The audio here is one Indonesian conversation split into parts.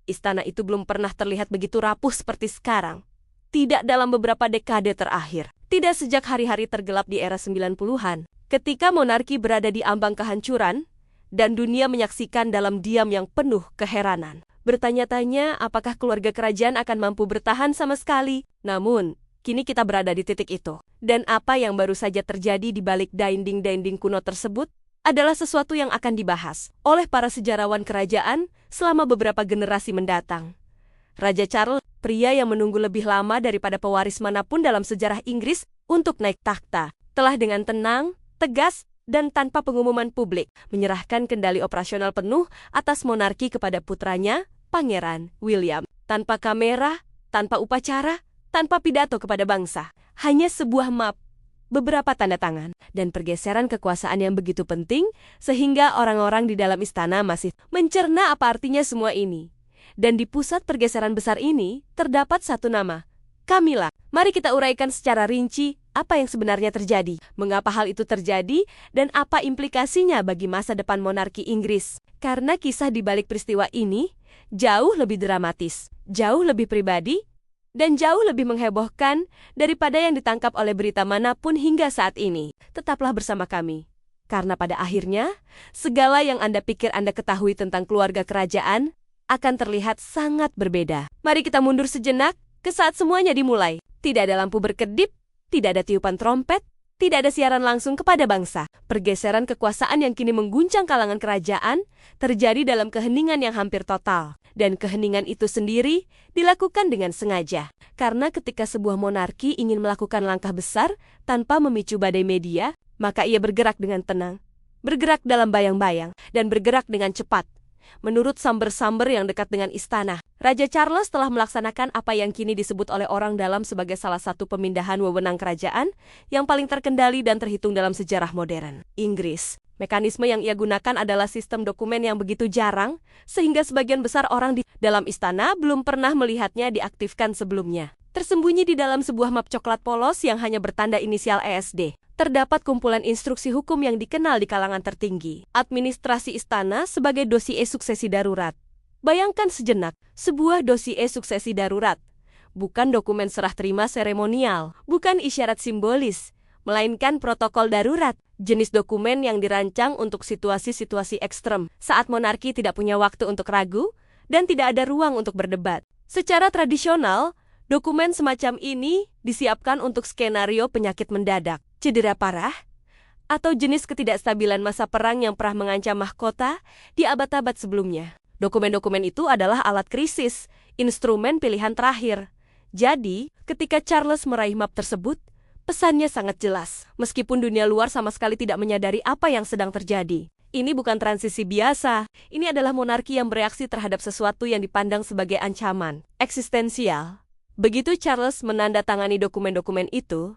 Istana itu belum pernah terlihat begitu rapuh seperti sekarang. Tidak dalam beberapa dekade terakhir. Tidak sejak hari-hari tergelap di era 90-an. Ketika monarki berada di ambang kehancuran, dan dunia menyaksikan dalam diam yang penuh keheranan. Bertanya-tanya apakah keluarga kerajaan akan mampu bertahan sama sekali. Namun, kini kita berada di titik itu. Dan apa yang baru saja terjadi di balik dinding-dinding kuno tersebut adalah sesuatu yang akan dibahas oleh para sejarawan kerajaan selama beberapa generasi mendatang. Raja Charles, pria yang menunggu lebih lama daripada pewaris manapun dalam sejarah Inggris untuk naik takhta, telah dengan tenang, tegas, dan tanpa pengumuman publik, menyerahkan kendali operasional penuh atas monarki kepada putranya, Pangeran William. Tanpa kamera, tanpa upacara, tanpa pidato kepada bangsa. Hanya sebuah map, beberapa tanda tangan, dan pergeseran kekuasaan yang begitu penting, sehingga orang-orang di dalam istana masih mencerna apa artinya semua ini. Dan di pusat pergeseran besar ini, terdapat satu nama, Camilla. Mari kita uraikan secara rinci apa yang sebenarnya terjadi, mengapa hal itu terjadi, dan apa implikasinya bagi masa depan monarki Inggris. Karena kisah di balik peristiwa ini jauh lebih dramatis, jauh lebih pribadi, dan jauh lebih menghebohkan daripada yang ditangkap oleh berita manapun hingga saat ini. Tetaplah bersama kami. Karena pada akhirnya, segala yang Anda pikir Anda ketahui tentang keluarga kerajaan akan terlihat sangat berbeda. Mari kita mundur sejenak ke saat semuanya dimulai. Tidak ada lampu berkedip, tidak ada tiupan trompet, tidak ada siaran langsung kepada bangsa. Pergeseran kekuasaan yang kini mengguncang kalangan kerajaan terjadi dalam keheningan yang hampir total. Dan keheningan itu sendiri dilakukan dengan sengaja. Karena ketika sebuah monarki ingin melakukan langkah besar tanpa memicu badai media, maka ia bergerak dengan tenang, bergerak dalam bayang-bayang, dan bergerak dengan cepat. Menurut samber-samber yang dekat dengan istana, Raja Charles telah melaksanakan apa yang kini disebut oleh orang dalam sebagai salah satu pemindahan wewenang kerajaan yang paling terkendali dan terhitung dalam sejarah modern Inggris. Mekanisme yang ia gunakan adalah sistem dokumen yang begitu jarang, sehingga sebagian besar orang di dalam istana belum pernah melihatnya diaktifkan sebelumnya. Tersembunyi di dalam sebuah map coklat polos yang hanya bertanda inisial ESD. Terdapat kumpulan instruksi hukum yang dikenal di kalangan tertinggi. Administrasi istana sebagai dosie suksesi darurat. Bayangkan sejenak, sebuah dosie suksesi darurat. Bukan dokumen serah terima seremonial, bukan isyarat simbolis, melainkan protokol darurat. Jenis dokumen yang dirancang untuk situasi-situasi ekstrem, saat monarki tidak punya waktu untuk ragu, dan tidak ada ruang untuk berdebat. Secara tradisional, dokumen semacam ini disiapkan untuk skenario penyakit mendadak, cedera parah, atau jenis ketidakstabilan masa perang yang pernah mengancam mahkota di abad-abad sebelumnya. Dokumen-dokumen itu adalah alat krisis, instrumen pilihan terakhir. Jadi, ketika Charles meraih map tersebut, pesannya sangat jelas. Meskipun dunia luar sama sekali tidak menyadari apa yang sedang terjadi. Ini bukan transisi biasa. Ini adalah monarki yang bereaksi terhadap sesuatu yang dipandang sebagai ancaman eksistensial. Begitu Charles menandatangani dokumen-dokumen itu,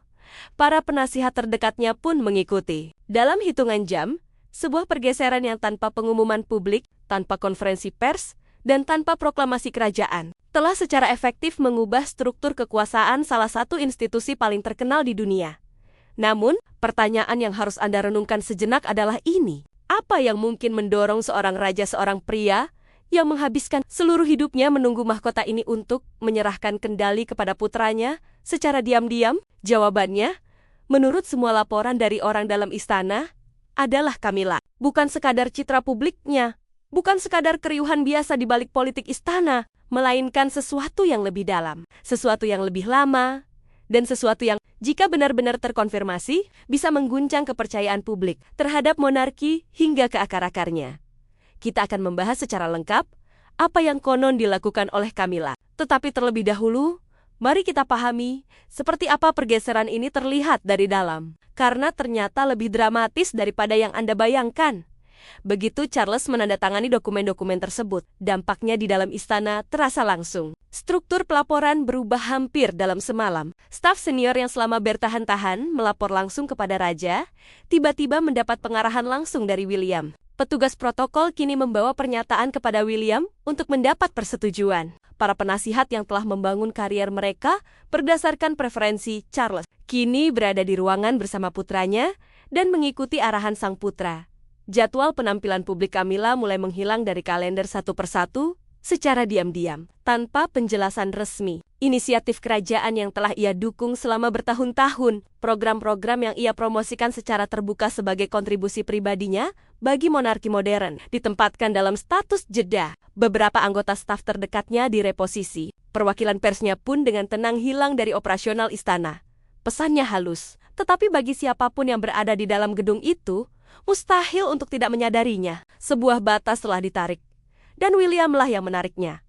para penasihat terdekatnya pun mengikuti. Dalam hitungan jam, sebuah pergeseran yang tanpa pengumuman publik, tanpa konferensi pers, dan tanpa proklamasi kerajaan, telah secara efektif mengubah struktur kekuasaan salah satu institusi paling terkenal di dunia. Namun, pertanyaan yang harus Anda renungkan sejenak adalah ini. Apa yang mungkin mendorong seorang raja, seorang pria, yang menghabiskan seluruh hidupnya menunggu mahkota ini untuk menyerahkan kendali kepada putranya secara diam-diam? Jawabannya, menurut semua laporan dari orang dalam istana, adalah Camilla. Bukan sekadar citra publiknya, bukan sekadar keriuhan biasa di balik politik istana, melainkan sesuatu yang lebih dalam, sesuatu yang lebih lama, dan sesuatu yang, jika benar-benar terkonfirmasi, bisa mengguncang kepercayaan publik terhadap monarki hingga ke akar-akarnya. Kita akan membahas secara lengkap apa yang konon dilakukan oleh Camilla. Tetapi terlebih dahulu, mari kita pahami seperti apa pergeseran ini terlihat dari dalam. Karena ternyata lebih dramatis daripada yang Anda bayangkan. Begitu Charles menandatangani dokumen-dokumen tersebut, dampaknya di dalam istana terasa langsung. Struktur pelaporan berubah hampir dalam semalam. Staf senior yang selama bertahan-tahan melapor langsung kepada raja, tiba-tiba mendapat pengarahan langsung dari William. Petugas protokol kini membawa pernyataan kepada William untuk mendapat persetujuan. Para penasihat yang telah membangun karier mereka berdasarkan preferensi Charles, kini berada di ruangan bersama putranya dan mengikuti arahan sang putra. Jadwal penampilan publik Camilla mulai menghilang dari kalender satu persatu, secara diam-diam, tanpa penjelasan resmi. Inisiatif kerajaan yang telah ia dukung selama bertahun-tahun, program-program yang ia promosikan secara terbuka sebagai kontribusi pribadinya bagi monarki modern, ditempatkan dalam status jeda. Beberapa anggota staf terdekatnya direposisi. Perwakilan persnya pun dengan tenang hilang dari operasional istana. Pesannya halus, tetapi bagi siapapun yang berada di dalam gedung itu, mustahil untuk tidak menyadarinya. Sebuah batas telah ditarik, dan Williamlah yang menariknya.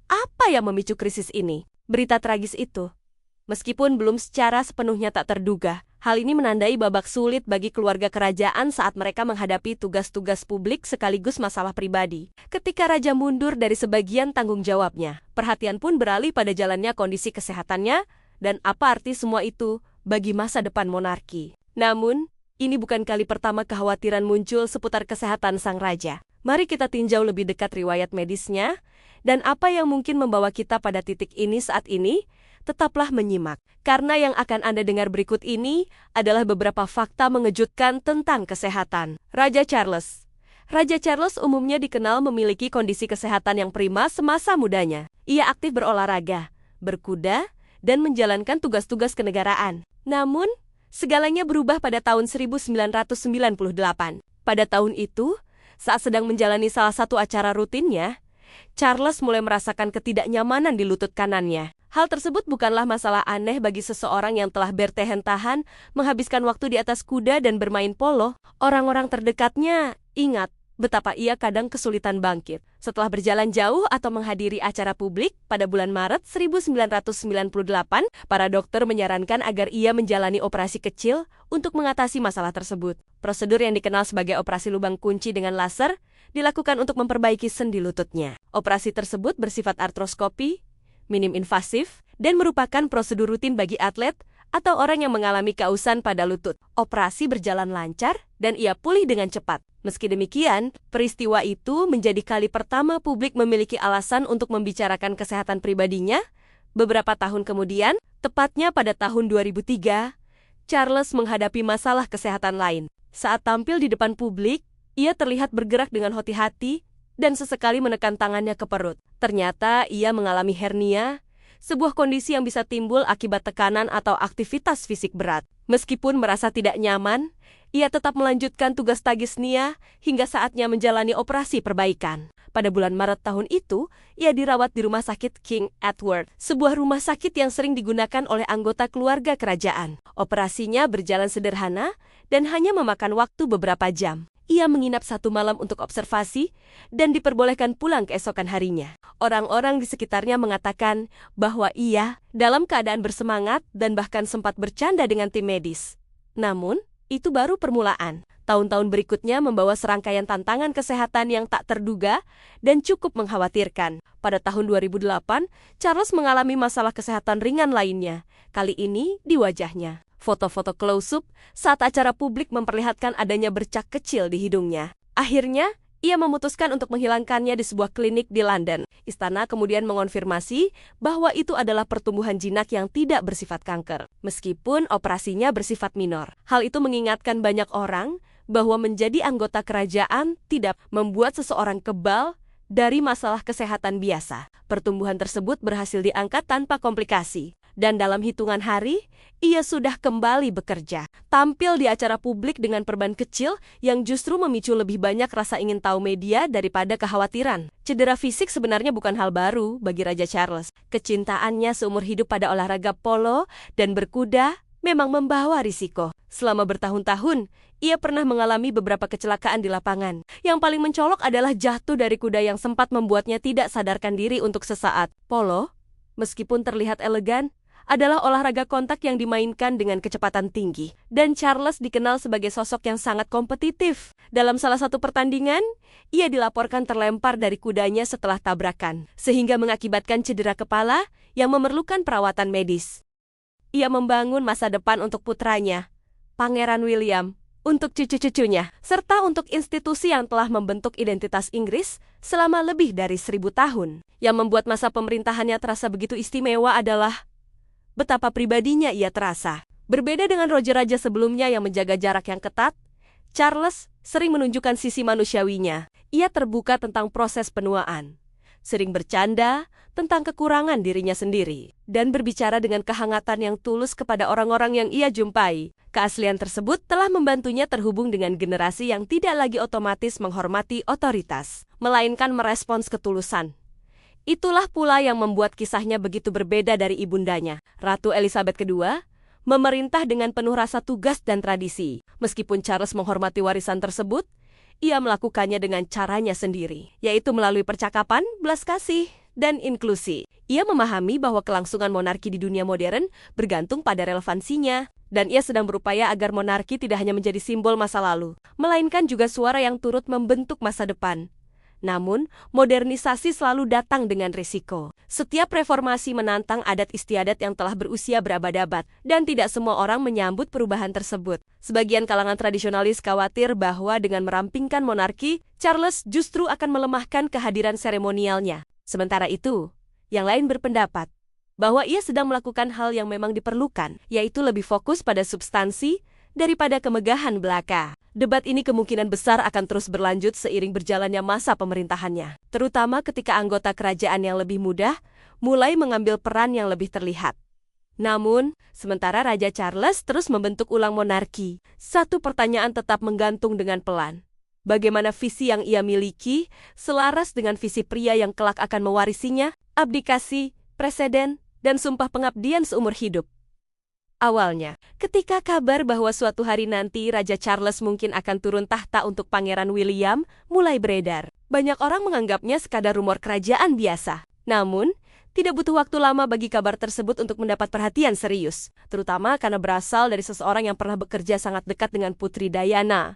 Apa yang memicu krisis ini? Berita tragis itu. Meskipun belum secara sepenuhnya tak terduga, hal ini menandai babak sulit bagi keluarga kerajaan saat mereka menghadapi tugas-tugas publik sekaligus masalah pribadi. Ketika raja mundur dari sebagian tanggung jawabnya, perhatian pun beralih pada jalannya kondisi kesehatannya dan apa arti semua itu bagi masa depan monarki. Namun, ini bukan kali pertama kekhawatiran muncul seputar kesehatan sang raja. Mari kita tinjau lebih dekat riwayat medisnya dan apa yang mungkin membawa kita pada titik ini saat ini. Tetaplah menyimak, karena yang akan Anda dengar berikut ini adalah beberapa fakta mengejutkan tentang kesehatan. Raja Charles. Raja Charles umumnya dikenal memiliki kondisi kesehatan yang prima semasa mudanya. Ia aktif berolahraga, berkuda, dan menjalankan tugas-tugas kenegaraan. Namun, segalanya berubah pada tahun 1998. Pada tahun itu, saat sedang menjalani salah satu acara rutinnya, Charles mulai merasakan ketidaknyamanan di lutut kanannya. Hal tersebut bukanlah masalah aneh bagi seseorang yang telah bertahan-tahan menghabiskan waktu di atas kuda dan bermain polo. Orang-orang terdekatnya ingat betapa ia kadang kesulitan bangkit. Setelah berjalan jauh atau menghadiri acara publik pada bulan Maret 1998, para dokter menyarankan agar ia menjalani operasi kecil untuk mengatasi masalah tersebut. Prosedur yang dikenal sebagai operasi lubang kunci dengan laser dilakukan untuk memperbaiki sendi lututnya. Operasi tersebut bersifat artroskopi, minim invasif, dan merupakan prosedur rutin bagi atlet atau orang yang mengalami kausan pada lutut. Operasi berjalan lancar dan ia pulih dengan cepat. Meski demikian, peristiwa itu menjadi kali pertama publik memiliki alasan untuk membicarakan kesehatan pribadinya. Beberapa tahun kemudian, tepatnya pada tahun 2003, Charles menghadapi masalah kesehatan lain. Saat tampil di depan publik, ia terlihat bergerak dengan hati-hati dan sesekali menekan tangannya ke perut. Ternyata ia mengalami hernia, sebuah kondisi yang bisa timbul akibat tekanan atau aktivitas fisik berat. Meskipun merasa tidak nyaman, ia tetap melanjutkan tugas tagis Nia hingga saatnya menjalani operasi perbaikan. Pada bulan Maret tahun itu, ia dirawat di Rumah Sakit King Edward, sebuah rumah sakit yang sering digunakan oleh anggota keluarga kerajaan. Operasinya berjalan sederhana dan hanya memakan waktu beberapa jam. Ia menginap 1 malam untuk observasi dan diperbolehkan pulang keesokan harinya. Orang-orang di sekitarnya mengatakan bahwa ia dalam keadaan bersemangat dan bahkan sempat bercanda dengan tim medis. Namun, itu baru permulaan. Tahun-tahun berikutnya membawa serangkaian tantangan kesehatan yang tak terduga dan cukup mengkhawatirkan. Pada tahun 2008, Charles mengalami masalah kesehatan ringan lainnya, kali ini di wajahnya. Foto-foto close-up saat acara publik memperlihatkan adanya bercak kecil di hidungnya. Akhirnya, ia memutuskan untuk menghilangkannya di sebuah klinik di London. Istana kemudian mengonfirmasi bahwa itu adalah pertumbuhan jinak yang tidak bersifat kanker, meskipun operasinya bersifat minor. Hal itu mengingatkan banyak orang bahwa menjadi anggota kerajaan tidak membuat seseorang kebal dari masalah kesehatan biasa. Pertumbuhan tersebut berhasil diangkat tanpa komplikasi. Dan dalam hitungan hari, ia sudah kembali bekerja. Tampil di acara publik dengan perban kecil yang justru memicu lebih banyak rasa ingin tahu media daripada kekhawatiran. Cedera fisik sebenarnya bukan hal baru bagi Raja Charles. Kecintaannya seumur hidup pada olahraga polo dan berkuda memang membawa risiko. Selama bertahun-tahun, ia pernah mengalami beberapa kecelakaan di lapangan. Yang paling mencolok adalah jatuh dari kuda yang sempat membuatnya tidak sadarkan diri untuk sesaat. Polo, meskipun terlihat elegan, adalah olahraga kontak yang dimainkan dengan kecepatan tinggi. Dan Charles dikenal sebagai sosok yang sangat kompetitif. Dalam salah satu pertandingan, ia dilaporkan terlempar dari kudanya setelah tabrakan, sehingga mengakibatkan cedera kepala yang memerlukan perawatan medis. Ia membangun masa depan untuk putranya, Pangeran William, untuk cucu-cucunya, serta untuk institusi yang telah membentuk identitas Inggris selama lebih dari 1000 tahun. Yang membuat masa pemerintahannya terasa begitu istimewa adalah betapa pribadinya ia terasa. Berbeda dengan raja-raja sebelumnya yang menjaga jarak yang ketat, Charles sering menunjukkan sisi manusiawinya. Ia terbuka tentang proses penuaan, sering bercanda tentang kekurangan dirinya sendiri, dan berbicara dengan kehangatan yang tulus kepada orang-orang yang ia jumpai. Keaslian tersebut telah membantunya terhubung dengan generasi yang tidak lagi otomatis menghormati otoritas, melainkan merespons ketulusan. Itulah pula yang membuat kisahnya begitu berbeda dari ibundanya, Ratu Elizabeth II, memerintah dengan penuh rasa tugas dan tradisi. Meskipun Charles menghormati warisan tersebut, ia melakukannya dengan caranya sendiri, yaitu melalui percakapan, belas kasih, dan inklusi. Ia memahami bahwa kelangsungan monarki di dunia modern bergantung pada relevansinya, dan ia sedang berupaya agar monarki tidak hanya menjadi simbol masa lalu, melainkan juga suara yang turut membentuk masa depan. Namun, modernisasi selalu datang dengan risiko. Setiap reformasi menantang adat istiadat yang telah berusia berabad-abad, dan tidak semua orang menyambut perubahan tersebut. Sebagian kalangan tradisionalis khawatir bahwa dengan merampingkan monarki, Charles justru akan melemahkan kehadiran seremonialnya. Sementara itu, yang lain berpendapat bahwa ia sedang melakukan hal yang memang diperlukan, yaitu lebih fokus pada substansi daripada kemegahan belaka. Debat ini kemungkinan besar akan terus berlanjut seiring berjalannya masa pemerintahannya, terutama ketika anggota kerajaan yang lebih muda mulai mengambil peran yang lebih terlihat. Namun, sementara Raja Charles terus membentuk ulang monarki, satu pertanyaan tetap menggantung dengan pelan. Bagaimana visi yang ia miliki selaras dengan visi pria yang kelak akan mewarisinya, abdikasi, presiden, dan sumpah pengabdian seumur hidup. Awalnya, ketika kabar bahwa suatu hari nanti Raja Charles mungkin akan turun tahta untuk Pangeran William mulai beredar, banyak orang menganggapnya sekadar rumor kerajaan biasa. Namun, tidak butuh waktu lama bagi kabar tersebut untuk mendapat perhatian serius, terutama karena berasal dari seseorang yang pernah bekerja sangat dekat dengan Putri Diana.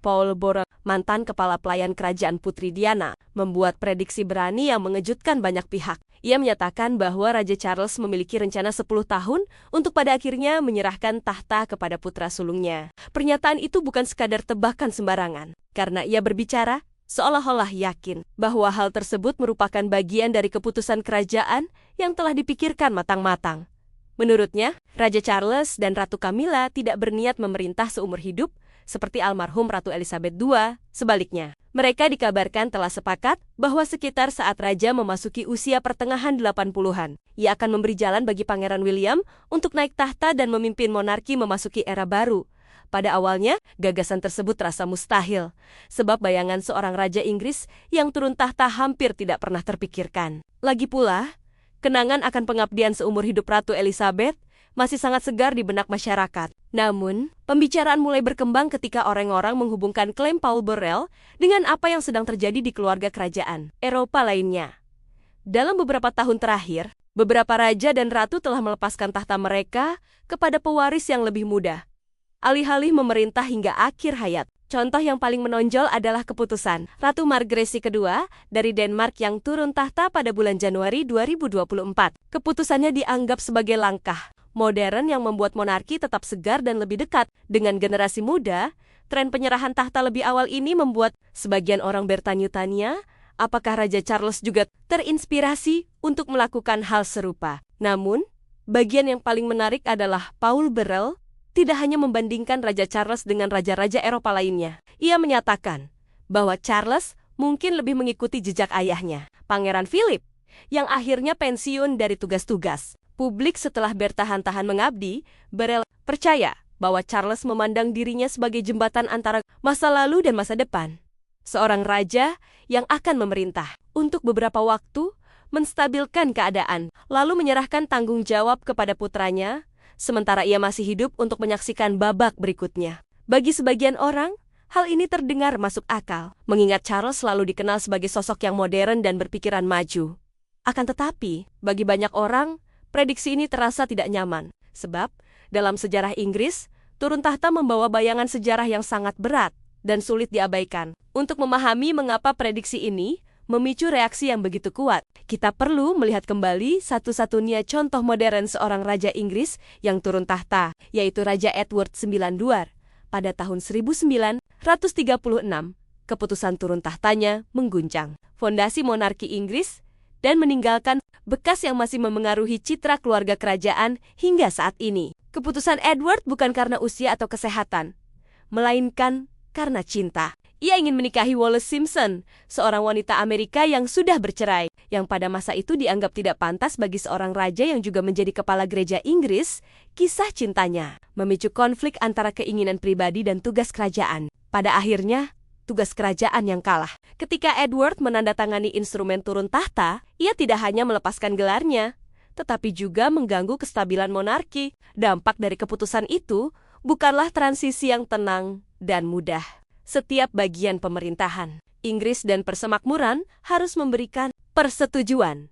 Paul Borel, mantan kepala pelayan kerajaan Putri Diana, membuat prediksi berani yang mengejutkan banyak pihak. Ia menyatakan bahwa Raja Charles memiliki rencana 10 tahun untuk pada akhirnya menyerahkan tahta kepada putra sulungnya. Pernyataan itu bukan sekadar tebakan sembarangan, karena ia berbicara seolah-olah yakin bahwa hal tersebut merupakan bagian dari keputusan kerajaan yang telah dipikirkan matang-matang. Menurutnya, Raja Charles dan Ratu Camilla tidak berniat memerintah seumur hidup, seperti almarhum Ratu Elizabeth II. Sebaliknya, mereka dikabarkan telah sepakat bahwa sekitar saat Raja memasuki usia pertengahan 80-an, ia akan memberi jalan bagi Pangeran William untuk naik tahta dan memimpin monarki memasuki era baru. Pada awalnya, gagasan tersebut terasa mustahil, sebab bayangan seorang Raja Inggris yang turun tahta hampir tidak pernah terpikirkan. Lagi pula, kenangan akan pengabdian seumur hidup Ratu Elizabeth masih sangat segar di benak masyarakat. Namun, pembicaraan mulai berkembang ketika orang-orang menghubungkan klaim Paul Borel dengan apa yang sedang terjadi di keluarga kerajaan Eropa lainnya. Dalam beberapa tahun terakhir, beberapa raja dan ratu telah melepaskan tahta mereka kepada pewaris yang lebih muda, alih-alih memerintah hingga akhir hayat. Contoh yang paling menonjol adalah keputusan Ratu Margresi II dari Denmark yang turun tahta pada bulan Januari 2024. Keputusannya dianggap sebagai langkah modern yang membuat monarki tetap segar dan lebih dekat dengan generasi muda. Tren penyerahan tahta lebih awal ini membuat sebagian orang bertanya-tanya, apakah Raja Charles juga terinspirasi untuk melakukan hal serupa. Namun, bagian yang paling menarik adalah Paul Borel tidak hanya membandingkan Raja Charles dengan raja-raja Eropa lainnya. Ia menyatakan bahwa Charles mungkin lebih mengikuti jejak ayahnya, Pangeran Philip, yang akhirnya pensiun dari tugas-tugas publik setelah bertahan-tahan mengabdi. Borel percaya bahwa Charles memandang dirinya sebagai jembatan antara masa lalu dan masa depan. Seorang raja yang akan memerintah untuk beberapa waktu, menstabilkan keadaan, lalu menyerahkan tanggung jawab kepada putranya, sementara ia masih hidup untuk menyaksikan babak berikutnya. Bagi sebagian orang, hal ini terdengar masuk akal, mengingat Charles selalu dikenal sebagai sosok yang modern dan berpikiran maju. Akan tetapi, bagi banyak orang, prediksi ini terasa tidak nyaman, sebab dalam sejarah Inggris, turun tahta membawa bayangan sejarah yang sangat berat dan sulit diabaikan. Untuk memahami mengapa prediksi ini memicu reaksi yang begitu kuat, kita perlu melihat kembali satu-satunya contoh modern seorang Raja Inggris yang turun tahta, yaitu Raja Edward IX pada tahun 1936. Keputusan turun tahtanya mengguncang fondasi monarki Inggris dan meninggalkan bekas yang masih memengaruhi citra keluarga kerajaan hingga saat ini. Keputusan Edward bukan karena usia atau kesehatan, melainkan karena cinta. Ia ingin menikahi Wallis Simpson, seorang wanita Amerika yang sudah bercerai, yang pada masa itu dianggap tidak pantas bagi seorang raja yang juga menjadi kepala gereja Inggris. Kisah cintanya memicu konflik antara keinginan pribadi dan tugas kerajaan. Pada akhirnya, tugas kerajaan yang kalah. Ketika Edward menandatangani instrumen turun tahta, ia tidak hanya melepaskan gelarnya, tetapi juga mengganggu kestabilan monarki. Dampak dari keputusan itu bukanlah transisi yang tenang dan mudah. Setiap bagian pemerintahan, Inggris dan persemakmuran harus memberikan persetujuan.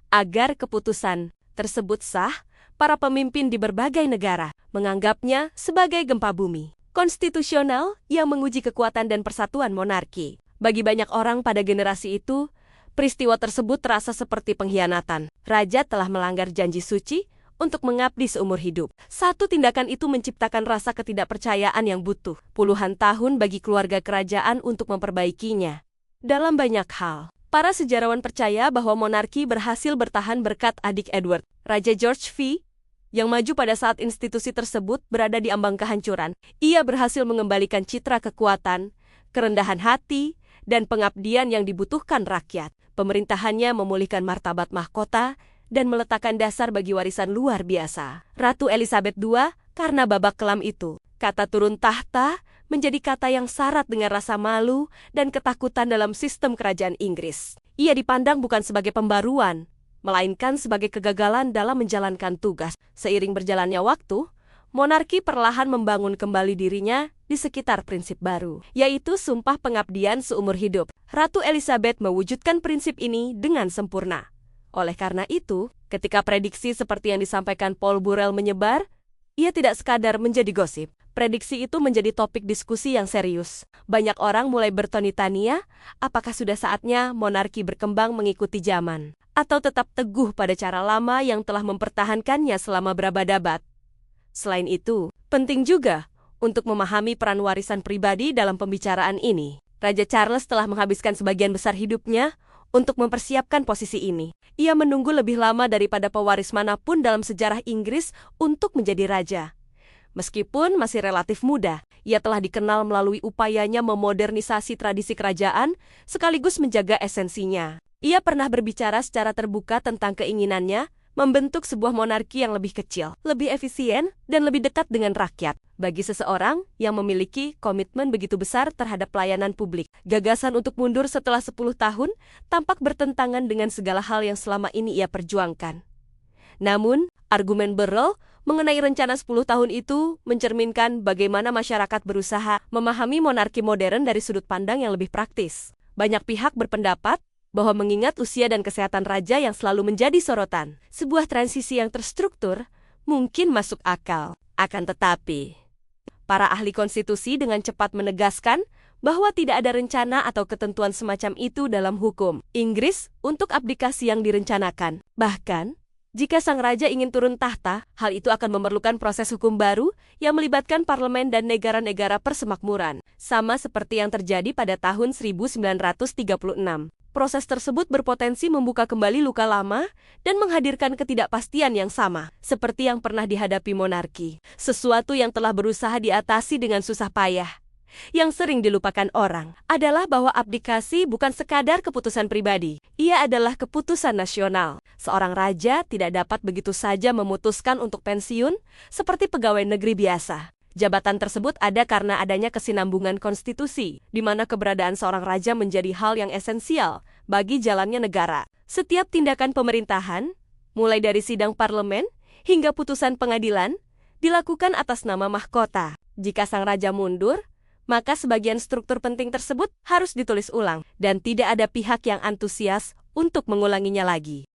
Agar keputusan tersebut sah, para pemimpin di berbagai negara menganggapnya sebagai gempa bumi konstitusional yang menguji kekuatan dan persatuan monarki. Bagi banyak orang pada generasi itu, peristiwa tersebut terasa seperti pengkhianatan. Raja telah melanggar janji suci untuk mengabdi seumur hidup. Satu tindakan itu menciptakan rasa ketidakpercayaan yang butuh puluhan tahun bagi keluarga kerajaan untuk memperbaikinya. Dalam banyak hal, para sejarawan percaya bahwa monarki berhasil bertahan berkat adik Edward, Raja George V, yang maju pada saat institusi tersebut berada di ambang kehancuran. Ia berhasil mengembalikan citra kekuatan, kerendahan hati, dan pengabdian yang dibutuhkan rakyat. Pemerintahannya memulihkan martabat mahkota dan meletakkan dasar bagi warisan luar biasa. Ratu Elizabeth II, karena babak kelam itu, kata turun tahta menjadi kata yang syarat dengan rasa malu dan ketakutan dalam sistem kerajaan Inggris. Ia dipandang bukan sebagai pembaruan, melainkan sebagai kegagalan dalam menjalankan tugas. Seiring berjalannya waktu, monarki perlahan membangun kembali dirinya di sekitar prinsip baru, yaitu sumpah pengabdian seumur hidup. Ratu Elizabeth mewujudkan prinsip ini dengan sempurna. Oleh karena itu, ketika prediksi seperti yang disampaikan Paul Burrell menyebar, ia tidak sekadar menjadi gosip. Prediksi itu menjadi topik diskusi yang serius. Banyak orang mulai bertanya-tanya, apakah sudah saatnya monarki berkembang mengikuti zaman, atau tetap teguh pada cara lama yang telah mempertahankannya selama berabad-abad. Selain itu, penting juga untuk memahami peran warisan pribadi dalam pembicaraan ini. Raja Charles telah menghabiskan sebagian besar hidupnya untuk mempersiapkan posisi ini. Ia menunggu lebih lama daripada pewaris manapun dalam sejarah Inggris untuk menjadi raja. Meskipun masih relatif muda, ia telah dikenal melalui upayanya memodernisasi tradisi kerajaan sekaligus menjaga esensinya. Ia pernah berbicara secara terbuka tentang keinginannya membentuk sebuah monarki yang lebih kecil, lebih efisien, dan lebih dekat dengan rakyat. Bagi seseorang yang memiliki komitmen begitu besar terhadap pelayanan publik, gagasan untuk mundur setelah 10 tahun tampak bertentangan dengan segala hal yang selama ini ia perjuangkan. Namun, argumen Burrell mengenai rencana 10 tahun itu mencerminkan bagaimana masyarakat berusaha memahami monarki modern dari sudut pandang yang lebih praktis. Banyak pihak berpendapat bahwa mengingat usia dan kesehatan raja yang selalu menjadi sorotan, sebuah transisi yang terstruktur mungkin masuk akal. Akan tetapi, para ahli konstitusi dengan cepat menegaskan bahwa tidak ada rencana atau ketentuan semacam itu dalam hukum Inggris untuk abdikasi yang direncanakan. Bahkan, jika sang raja ingin turun tahta, hal itu akan memerlukan proses hukum baru yang melibatkan parlemen dan negara-negara persemakmuran, sama seperti yang terjadi pada tahun 1936. Proses tersebut berpotensi membuka kembali luka lama dan menghadirkan ketidakpastian yang sama, seperti yang pernah dihadapi monarki, sesuatu yang telah berusaha diatasi dengan susah payah. Yang sering dilupakan orang adalah bahwa abdikasi bukan sekadar keputusan pribadi, ia adalah keputusan nasional. Seorang raja tidak dapat begitu saja memutuskan untuk pensiun seperti pegawai negeri biasa. Jabatan tersebut ada karena adanya kesinambungan konstitusi, di mana keberadaan seorang raja menjadi hal yang esensial bagi jalannya negara. Setiap tindakan pemerintahan, mulai dari sidang parlemen hingga putusan pengadilan, dilakukan atas nama mahkota. Jika sang raja mundur, maka sebagian struktur penting tersebut harus ditulis ulang, dan tidak ada pihak yang antusias untuk mengulanginya lagi.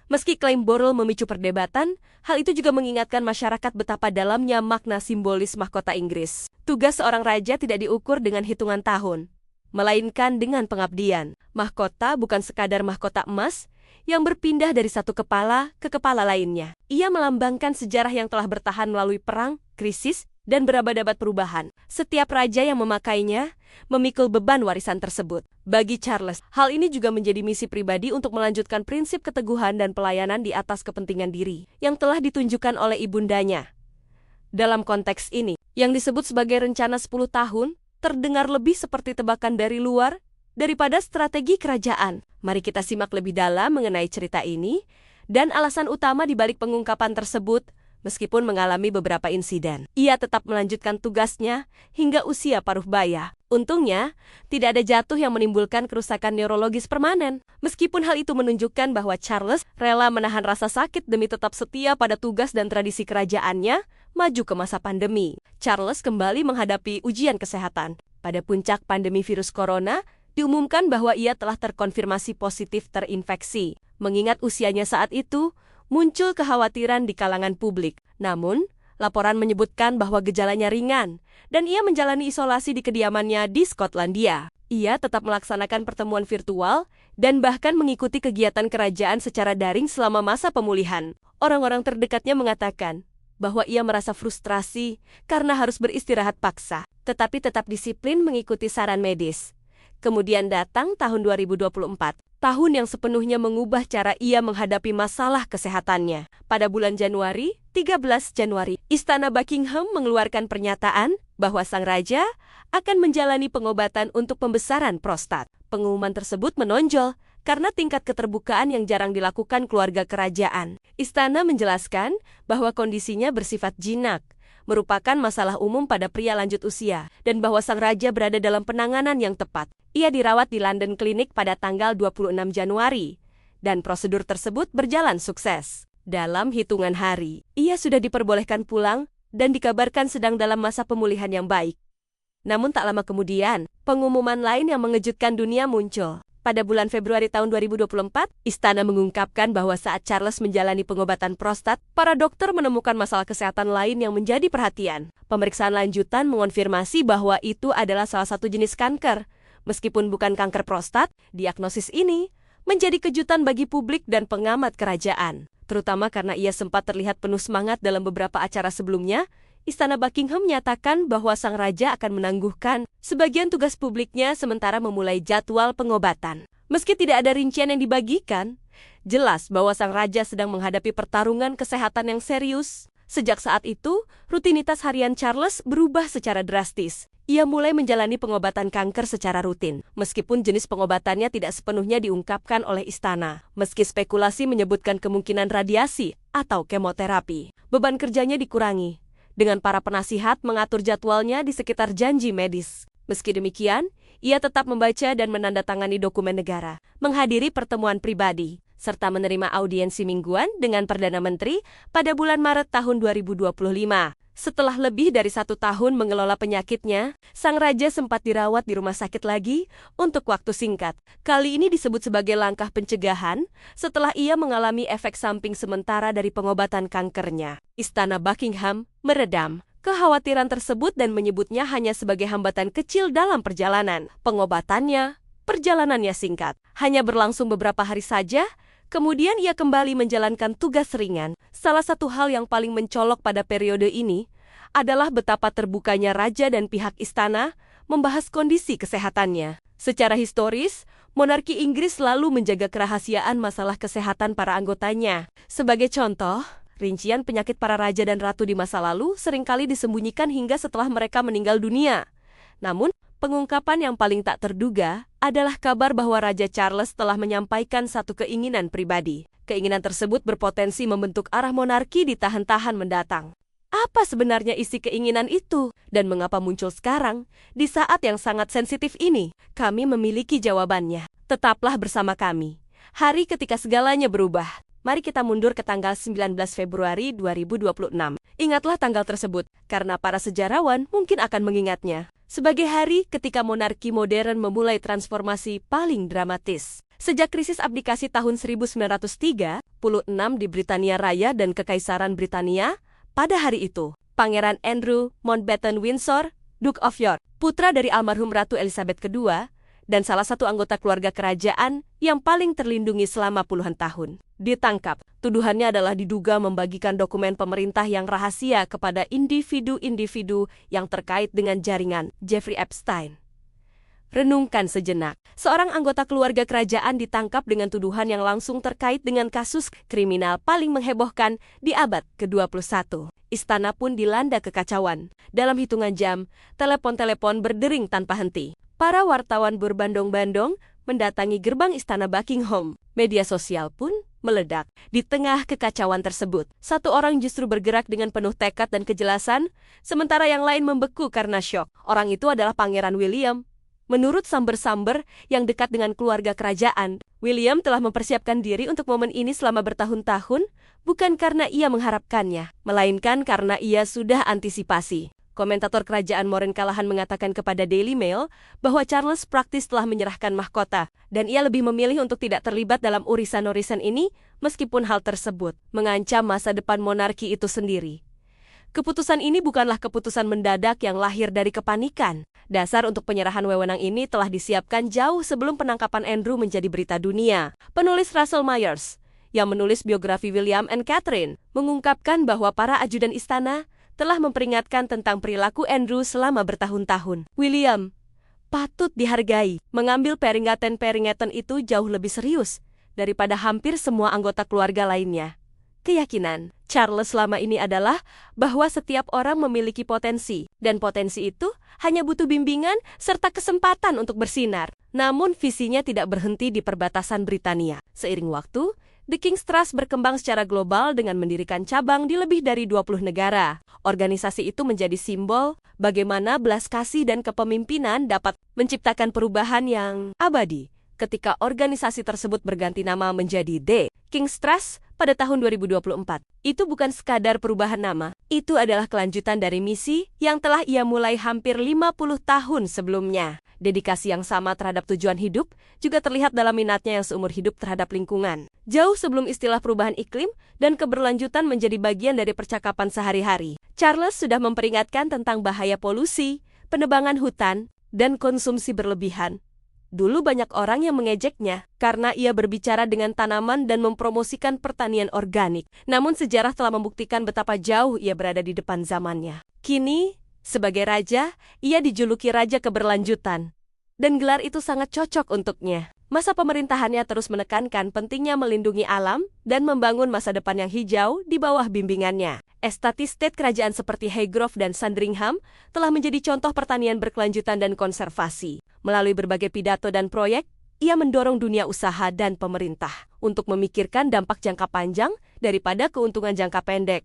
Meski klaim Burrell memicu perdebatan, hal itu juga mengingatkan masyarakat betapa dalamnya makna simbolis mahkota Inggris. Tugas seorang raja tidak diukur dengan hitungan tahun, melainkan dengan pengabdian. Mahkota bukan sekadar mahkota emas yang berpindah dari satu kepala ke kepala lainnya. Ia melambangkan sejarah yang telah bertahan melalui perang, krisis, dan berabad-abad perubahan. Setiap raja yang memakainya memikul beban warisan tersebut. Bagi Charles, hal ini juga menjadi misi pribadi untuk melanjutkan prinsip keteguhan dan pelayanan di atas kepentingan diri yang telah ditunjukkan oleh ibundanya. Dalam konteks ini, yang disebut sebagai rencana 10 tahun terdengar lebih seperti tebakan dari luar daripada strategi kerajaan. Mari kita simak lebih dalam mengenai cerita ini dan alasan utama di balik pengungkapan tersebut. Meskipun mengalami beberapa insiden, ia tetap melanjutkan tugasnya hingga usia paruh baya. Untungnya, tidak ada jatuh yang menimbulkan kerusakan neurologis permanen. Meskipun hal itu menunjukkan bahwa Charles rela menahan rasa sakit demi tetap setia pada tugas dan tradisi kerajaannya, maju ke masa pandemi. Charles kembali menghadapi ujian kesehatan. Pada puncak pandemi virus corona, diumumkan bahwa ia telah terkonfirmasi positif terinfeksi. Mengingat usianya saat itu, muncul kekhawatiran di kalangan publik. Namun, laporan menyebutkan bahwa gejalanya ringan, dan ia menjalani isolasi di kediamannya di Skotlandia. Ia tetap melaksanakan pertemuan virtual dan bahkan mengikuti kegiatan kerajaan secara daring selama masa pemulihan. Orang-orang terdekatnya mengatakan bahwa ia merasa frustrasi karena harus beristirahat paksa, tetapi tetap disiplin mengikuti saran medis. Kemudian datang tahun 2024, tahun yang sepenuhnya mengubah cara ia menghadapi masalah kesehatannya. Pada bulan Januari, 13 Januari, Istana Buckingham mengeluarkan pernyataan bahwa sang raja akan menjalani pengobatan untuk pembesaran prostat. Pengumuman tersebut menonjol karena tingkat keterbukaan yang jarang dilakukan keluarga kerajaan. Istana menjelaskan bahwa kondisinya bersifat jinak, merupakan masalah umum pada pria lanjut usia, dan bahwa sang raja berada dalam penanganan yang tepat. Ia dirawat di London Clinic pada tanggal 26 Januari, dan prosedur tersebut berjalan sukses. Dalam hitungan hari, ia sudah diperbolehkan pulang dan dikabarkan sedang dalam masa pemulihan yang baik. Namun tak lama kemudian, pengumuman lain yang mengejutkan dunia muncul. Pada bulan Februari tahun 2024, Istana mengungkapkan bahwa saat Charles menjalani pengobatan prostat, para dokter menemukan masalah kesehatan lain yang menjadi perhatian. Pemeriksaan lanjutan mengonfirmasi bahwa itu adalah salah satu jenis kanker. Meskipun bukan kanker prostat, diagnosis ini menjadi kejutan bagi publik dan pengamat kerajaan. Terutama karena ia sempat terlihat penuh semangat dalam beberapa acara sebelumnya, Istana Buckingham menyatakan bahwa sang raja akan menangguhkan sebagian tugas publiknya sementara memulai jadwal pengobatan. Meski tidak ada rincian yang dibagikan, jelas bahwa sang raja sedang menghadapi pertarungan kesehatan yang serius. Sejak saat itu, rutinitas harian Charles berubah secara drastis. Ia mulai menjalani pengobatan kanker secara rutin, meskipun jenis pengobatannya tidak sepenuhnya diungkapkan oleh istana. Meski spekulasi menyebutkan kemungkinan radiasi atau kemoterapi, beban kerjanya dikurangi dengan para penasihat mengatur jadwalnya di sekitar janji medis. Meski demikian, ia tetap membaca dan menandatangani dokumen negara, menghadiri pertemuan pribadi, serta menerima audiensi mingguan dengan Perdana Menteri pada bulan Maret tahun 2025. Setelah lebih dari 1 tahun mengelola penyakitnya, sang raja sempat dirawat di rumah sakit lagi untuk waktu singkat. Kali ini disebut sebagai langkah pencegahan setelah ia mengalami efek samping sementara dari pengobatan kankernya. Istana Buckingham meredam kekhawatiran tersebut dan menyebutnya hanya sebagai hambatan kecil dalam perjalanan. Perjalanannya singkat, hanya berlangsung beberapa hari saja. Kemudian ia kembali menjalankan tugas ringan. Salah satu hal yang paling mencolok pada periode ini adalah betapa terbukanya raja dan pihak istana membahas kondisi kesehatannya. Secara historis, monarki Inggris selalu menjaga kerahasiaan masalah kesehatan para anggotanya. Sebagai contoh, rincian penyakit para raja dan ratu di masa lalu seringkali disembunyikan hingga setelah mereka meninggal dunia. Namun, pengungkapan yang paling tak terduga adalah kabar bahwa Raja Charles telah menyampaikan satu keinginan pribadi. Keinginan tersebut berpotensi membentuk arah monarki di tahun-tahun mendatang. Apa sebenarnya isi keinginan itu? Dan mengapa muncul sekarang, di saat yang sangat sensitif ini? Kami memiliki jawabannya. Tetaplah bersama kami. Hari ketika segalanya berubah. Mari kita mundur ke tanggal 19 Februari 2026. Ingatlah tanggal tersebut, karena para sejarawan mungkin akan mengingatnya sebagai hari ketika monarki modern memulai transformasi paling dramatis. Sejak krisis abdikasi tahun 1936 di Britania Raya dan Kekaisaran Britania, pada hari itu, Pangeran Andrew Mountbatten Windsor, Duke of York, putra dari almarhum Ratu Elizabeth II, dan salah satu anggota keluarga kerajaan yang paling terlindungi selama puluhan tahun, ditangkap. Tuduhannya adalah diduga membagikan dokumen pemerintah yang rahasia kepada individu-individu yang terkait dengan jaringan Jeffrey Epstein. Renungkan sejenak. Seorang anggota keluarga kerajaan ditangkap dengan tuduhan yang langsung terkait dengan kasus kriminal paling menghebohkan di abad ke-21. Istana pun dilanda kekacauan. Dalam hitungan jam, telepon-telepon berdering tanpa henti. Para wartawan berbondong-bondong mendatangi gerbang Istana Buckingham. Media sosial pun meledak. Di tengah kekacauan tersebut, satu orang justru bergerak dengan penuh tekad dan kejelasan, sementara yang lain membeku karena syok. Orang itu adalah Pangeran William. Menurut samber-samber yang dekat dengan keluarga kerajaan, William telah mempersiapkan diri untuk momen ini selama bertahun-tahun, bukan karena ia mengharapkannya, melainkan karena ia sudah antisipasi. Komentator kerajaan Maureen Callahan mengatakan kepada Daily Mail bahwa Charles praktis telah menyerahkan mahkota, dan ia lebih memilih untuk tidak terlibat dalam urisan-urisan ini, meskipun hal tersebut mengancam masa depan monarki itu sendiri. Keputusan ini bukanlah keputusan mendadak yang lahir dari kepanikan. Dasar untuk penyerahan wewenang ini telah disiapkan jauh sebelum penangkapan Andrew menjadi berita dunia. Penulis Russell Myers, yang menulis biografi William and Catherine, mengungkapkan bahwa para ajudan istana telah memperingatkan tentang perilaku Andrew selama bertahun-tahun. William patut dihargai. Mengambil peringatan-peringatan itu jauh lebih serius daripada hampir semua anggota keluarga lainnya. Keyakinan Charles selama ini adalah bahwa setiap orang memiliki potensi, dan potensi itu hanya butuh bimbingan serta kesempatan untuk bersinar. Namun visinya tidak berhenti di perbatasan Britania. Seiring waktu, The King's Trust berkembang secara global dengan mendirikan cabang di lebih dari 20 negara. Organisasi itu menjadi simbol bagaimana belas kasih dan kepemimpinan dapat menciptakan perubahan yang abadi. Ketika organisasi tersebut berganti nama menjadi The King's Trust pada tahun 2024. Itu bukan sekadar perubahan nama, itu adalah kelanjutan dari misi yang telah ia mulai hampir 50 tahun sebelumnya. Dedikasi yang sama terhadap tujuan hidup juga terlihat dalam minatnya yang seumur hidup terhadap lingkungan. Jauh sebelum istilah perubahan iklim dan keberlanjutan menjadi bagian dari percakapan sehari-hari, Charles sudah memperingatkan tentang bahaya polusi, penebangan hutan, dan konsumsi berlebihan. Dulu banyak orang yang mengejeknya karena ia berbicara dengan tanaman dan mempromosikan pertanian organik. Namun sejarah telah membuktikan betapa jauh ia berada di depan zamannya. Kini, sebagai raja, ia dijuluki Raja Keberlanjutan. Dan gelar itu sangat cocok untuknya. Masa pemerintahannya terus menekankan pentingnya melindungi alam dan membangun masa depan yang hijau di bawah bimbingannya. Estate kerajaan seperti Highgrove dan Sandringham telah menjadi contoh pertanian berkelanjutan dan konservasi. Melalui berbagai pidato dan proyek, ia mendorong dunia usaha dan pemerintah untuk memikirkan dampak jangka panjang daripada keuntungan jangka pendek.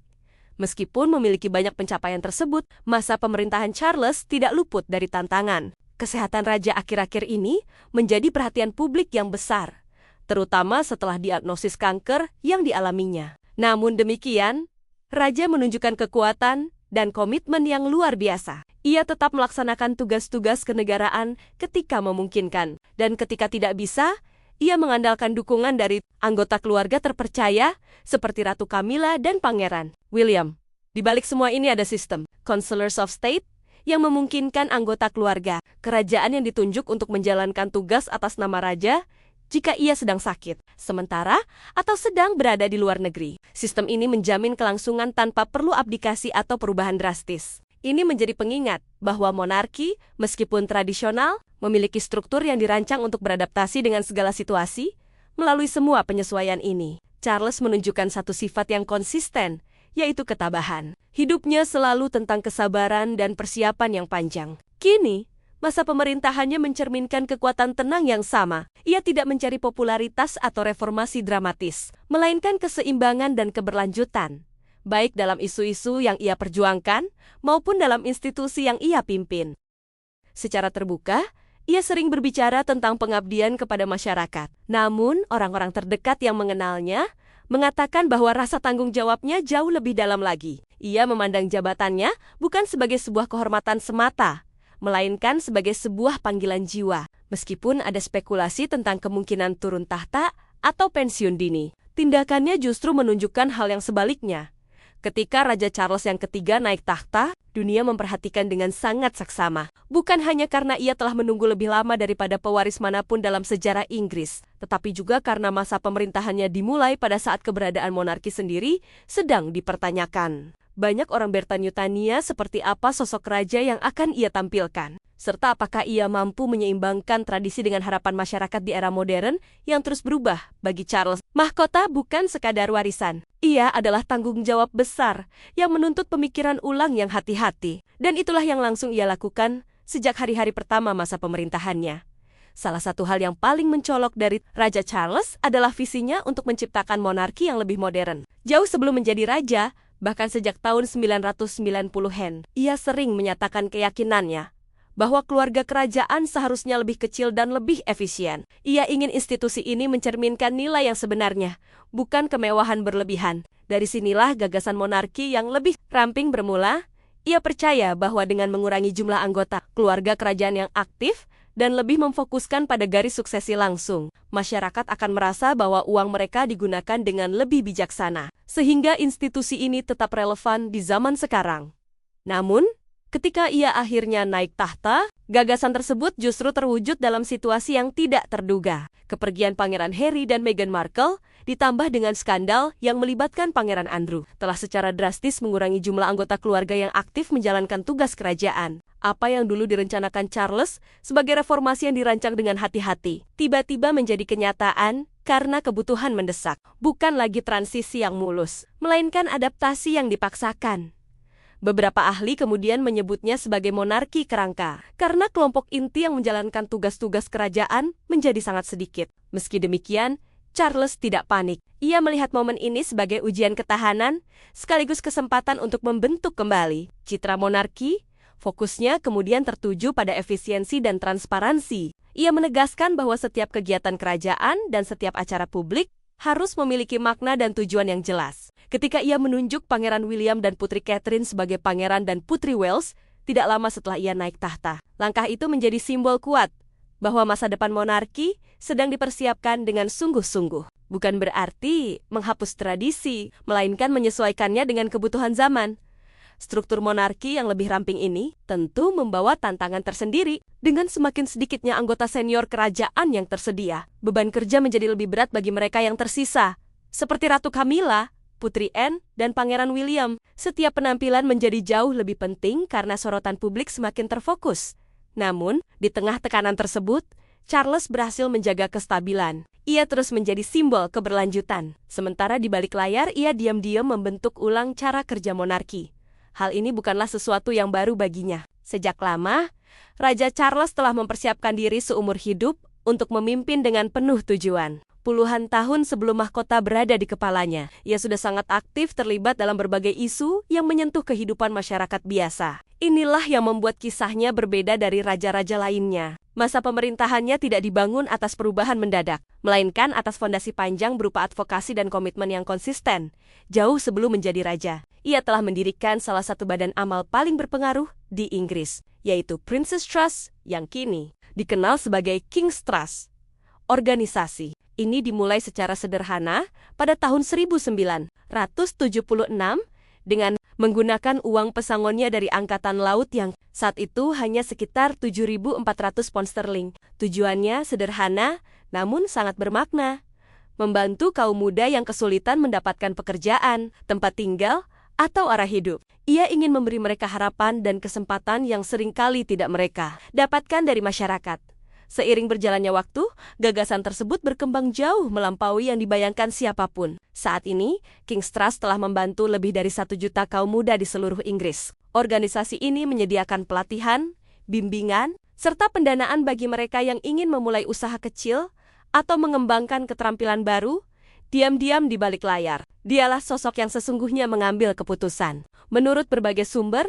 Meskipun memiliki banyak pencapaian tersebut, masa pemerintahan Charles tidak luput dari tantangan. Kesehatan raja akhir-akhir ini menjadi perhatian publik yang besar, terutama setelah diagnosis kanker yang dialaminya. Namun demikian, raja menunjukkan kekuatan dan komitmen yang luar biasa. Ia tetap melaksanakan tugas-tugas kenegaraan ketika memungkinkan, dan ketika tidak bisa, ia mengandalkan dukungan dari anggota keluarga terpercaya seperti Ratu Camilla dan Pangeran William. Di balik semua ini ada sistem Councillors of State yang memungkinkan anggota keluarga kerajaan yang ditunjuk untuk menjalankan tugas atas nama raja jika ia sedang sakit, sementara atau sedang berada di luar negeri. Sistem ini menjamin kelangsungan tanpa perlu abdikasi atau perubahan drastis. Ini menjadi pengingat bahwa monarki, meskipun tradisional, memiliki struktur yang dirancang untuk beradaptasi dengan segala situasi. Melalui semua penyesuaian ini, Charles menunjukkan satu sifat yang konsisten, yaitu ketabahan. Hidupnya selalu tentang kesabaran dan persiapan yang panjang. Kini, masa pemerintahannya mencerminkan kekuatan tenang yang sama. Ia tidak mencari popularitas atau reformasi dramatis, melainkan keseimbangan dan keberlanjutan, baik dalam isu-isu yang ia perjuangkan maupun dalam institusi yang ia pimpin. Secara terbuka, ia sering berbicara tentang pengabdian kepada masyarakat. Namun, orang-orang terdekat yang mengenalnya mengatakan bahwa rasa tanggung jawabnya jauh lebih dalam lagi. Ia memandang jabatannya bukan sebagai sebuah kehormatan semata, melainkan sebagai sebuah panggilan jiwa. Meskipun ada spekulasi tentang kemungkinan turun tahta atau pensiun dini, tindakannya justru menunjukkan hal yang sebaliknya. Ketika Raja Charles yang ketiga naik tahta, dunia memperhatikan dengan sangat seksama. Bukan hanya karena ia telah menunggu lebih lama daripada pewaris manapun dalam sejarah Inggris, tetapi juga karena masa pemerintahannya dimulai pada saat keberadaan monarki sendiri sedang dipertanyakan. Banyak orang bertanya-tanya seperti apa sosok raja yang akan ia tampilkan. serta apakah ia mampu menyeimbangkan tradisi dengan harapan masyarakat di era modern yang terus berubah. Bagi Charles, mahkota bukan sekadar warisan. Ia adalah tanggung jawab besar yang menuntut pemikiran ulang yang hati-hati. Dan itulah yang langsung ia lakukan sejak hari-hari pertama masa pemerintahannya. Salah satu hal yang paling mencolok dari Raja Charles adalah visinya untuk menciptakan monarki yang lebih modern. Jauh sebelum menjadi raja, bahkan sejak tahun 990-an, ia sering menyatakan keyakinannya bahwa keluarga kerajaan seharusnya lebih kecil dan lebih efisien. Ia ingin institusi ini mencerminkan nilai yang sebenarnya, bukan kemewahan berlebihan. Dari sinilah gagasan monarki yang lebih ramping bermula. Ia percaya bahwa dengan mengurangi jumlah anggota keluarga kerajaan yang aktif dan lebih memfokuskan pada garis suksesi langsung, masyarakat akan merasa bahwa uang mereka digunakan dengan lebih bijaksana, sehingga institusi ini tetap relevan di zaman sekarang. Namun, ketika ia akhirnya naik tahta, gagasan tersebut justru terwujud dalam situasi yang tidak terduga. Kepergian Pangeran Harry dan Meghan Markle ditambah dengan skandal yang melibatkan Pangeran Andrew telah secara drastis mengurangi jumlah anggota keluarga yang aktif menjalankan tugas kerajaan. Apa yang dulu direncanakan Charles sebagai reformasi yang dirancang dengan hati-hati, tiba-tiba menjadi kenyataan karena kebutuhan mendesak. Bukan lagi transisi yang mulus, melainkan adaptasi yang dipaksakan. Beberapa ahli kemudian menyebutnya sebagai monarki kerangka, karena kelompok inti yang menjalankan tugas-tugas kerajaan menjadi sangat sedikit. Meski demikian, Charles tidak panik. Ia melihat momen ini sebagai ujian ketahanan, sekaligus kesempatan untuk membentuk kembali citra monarki. Fokusnya kemudian tertuju pada efisiensi dan transparansi. Ia menegaskan bahwa setiap kegiatan kerajaan dan setiap acara publik harus memiliki makna dan tujuan yang jelas. Ketika ia menunjuk Pangeran William dan Putri Catherine sebagai Pangeran dan Putri Wales, tidak lama setelah ia naik tahta. Langkah itu menjadi simbol kuat bahwa masa depan monarki sedang dipersiapkan dengan sungguh-sungguh. Bukan berarti menghapus tradisi, melainkan menyesuaikannya dengan kebutuhan zaman. Struktur monarki yang lebih ramping ini tentu membawa tantangan tersendiri. Dengan semakin sedikitnya anggota senior kerajaan yang tersedia, beban kerja menjadi lebih berat bagi mereka yang tersisa. Seperti Ratu Camilla, Putri Anne, dan Pangeran William, setiap penampilan menjadi jauh lebih penting karena sorotan publik semakin terfokus. Namun, di tengah tekanan tersebut, Charles berhasil menjaga kestabilan. Ia terus menjadi simbol keberlanjutan. Sementara di balik layar, ia diam-diam membentuk ulang cara kerja monarki. Hal ini bukanlah sesuatu yang baru baginya. Sejak lama, Raja Charles telah mempersiapkan diri seumur hidup untuk memimpin dengan penuh tujuan. Puluhan tahun sebelum mahkota berada di kepalanya, ia sudah sangat aktif terlibat dalam berbagai isu yang menyentuh kehidupan masyarakat biasa. Inilah yang membuat kisahnya berbeda dari raja-raja lainnya. Masa pemerintahannya tidak dibangun atas perubahan mendadak, melainkan atas fondasi panjang berupa advokasi dan komitmen yang konsisten. Jauh sebelum menjadi raja, ia telah mendirikan salah satu badan amal paling berpengaruh di Inggris, yaitu Prince's Trust, yang kini dikenal sebagai King's Trust. Organisasi ini dimulai secara sederhana pada tahun 1976 dengan menggunakan uang pesangonnya dari Angkatan Laut yang saat itu hanya sekitar 7.400 pound sterling. Tujuannya sederhana, namun sangat bermakna. Membantu kaum muda yang kesulitan mendapatkan pekerjaan, tempat tinggal, atau arah hidup. Ia ingin memberi mereka harapan dan kesempatan yang seringkali tidak mereka dapatkan dari masyarakat. Seiring berjalannya waktu, gagasan tersebut berkembang jauh melampaui yang dibayangkan siapapun. Saat ini, King's Trust telah membantu lebih dari 1 juta kaum muda di seluruh Inggris. Organisasi ini menyediakan pelatihan, bimbingan, serta pendanaan bagi mereka yang ingin memulai usaha kecil atau mengembangkan keterampilan baru, diam-diam di balik layar. Dialah sosok yang sesungguhnya mengambil keputusan. Menurut berbagai sumber,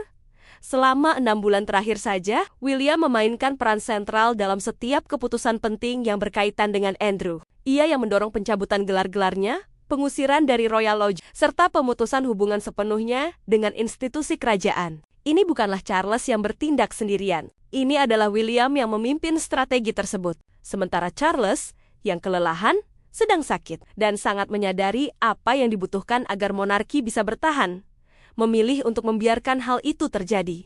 selama 6 bulan terakhir saja, William memainkan peran sentral dalam setiap keputusan penting yang berkaitan dengan Andrew. Ia yang mendorong pencabutan gelar-gelarnya, pengusiran dari Royal Lodge, serta pemutusan hubungan sepenuhnya dengan institusi kerajaan. Ini bukanlah Charles yang bertindak sendirian. Ini adalah William yang memimpin strategi tersebut. Sementara Charles, yang kelelahan, sedang sakit, dan sangat menyadari apa yang dibutuhkan agar monarki bisa bertahan. Memilih untuk membiarkan hal itu terjadi.